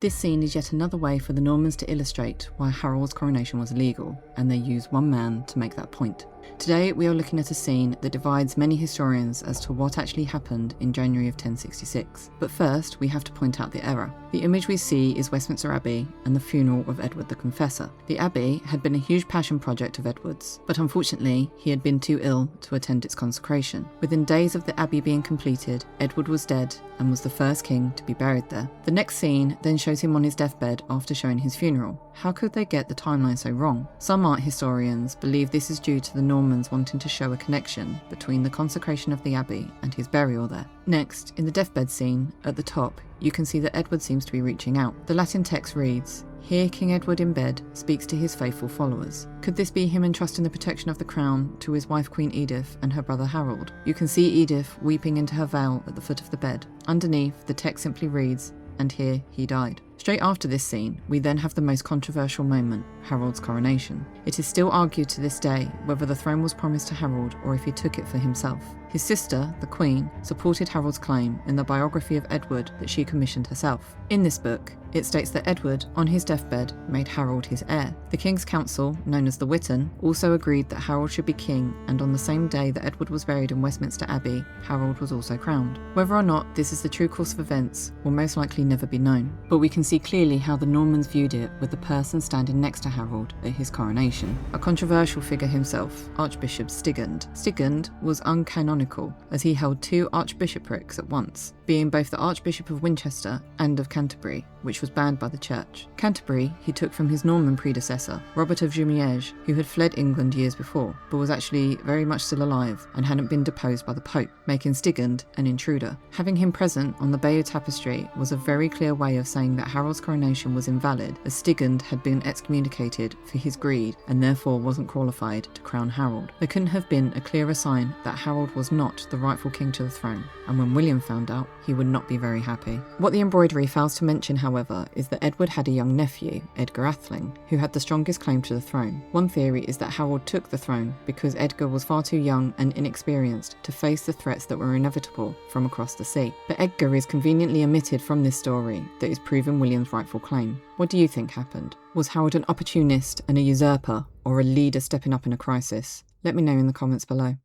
This scene is yet another way for the Normans to illustrate why Harold's coronation was illegal, and they use one man to make that point. Today we are looking at a scene that divides many historians as to what actually happened in January of 1066. But first we have to point out the error. The image we see is Westminster Abbey and the funeral of Edward the Confessor. The Abbey had been a huge passion project of Edward's, but unfortunately he had been too ill to attend its consecration. Within days of the Abbey being completed, Edward was dead and was the first king to be buried there. The next scene then shows him on his deathbed after showing his funeral. How could they get the timeline so wrong? Some art historians believe this is due to the Normans wanting to show a connection between the consecration of the Abbey and his burial there. Next, in the deathbed scene, at the top, you can see that Edward seems to be reaching out. The Latin text reads, "Here King Edward in bed speaks to his faithful followers." Could this be him entrusting the protection of the crown to his wife Queen Edith and her brother Harold? You can see Edith weeping into her veil at the foot of the bed. Underneath, the text simply reads, "And here he died." Straight after this scene, we then have the most controversial moment, Harold's coronation. It is still argued to this day whether the throne was promised to Harold or if he took it for himself. His sister, the Queen, supported Harold's claim in the biography of Edward that she commissioned herself. In this book, it states that Edward, on his deathbed, made Harold his heir. The King's Council, known as the Witan, also agreed that Harold should be king, and on the same day that Edward was buried in Westminster Abbey, Harold was also crowned. Whether or not this is the true course of events will most likely never be known, but we can see clearly how the Normans viewed it with the person standing next to Harold at his coronation. A controversial figure himself, Archbishop Stigand. Stigand was uncanonical as he held two archbishoprics at once, being both the Archbishop of Winchester and of Canterbury, which was banned by the church. Canterbury he took from his Norman predecessor, Robert of Jumièges, who had fled England years before, but was actually very much still alive and hadn't been deposed by the Pope, making Stigand an intruder. Having him present on the Bayeux Tapestry was a very clear way of saying that Harold's coronation was invalid, as Stigand had been excommunicated for his greed and therefore wasn't qualified to crown Harold. There couldn't have been a clearer sign that Harold was not the rightful king to the throne, and when William found out, he would not be very happy. What the embroidery fails to mention, however, is that Edward had a young nephew, Edgar Atheling, who had the strongest claim to the throne. One theory is that Harold took the throne because Edgar was far too young and inexperienced to face the threats that were inevitable from across the sea. But Edgar is conveniently omitted from this story that is proving William's rightful claim. What do you think happened? Was Harold an opportunist and a usurper, or a leader stepping up in a crisis? Let me know in the comments below.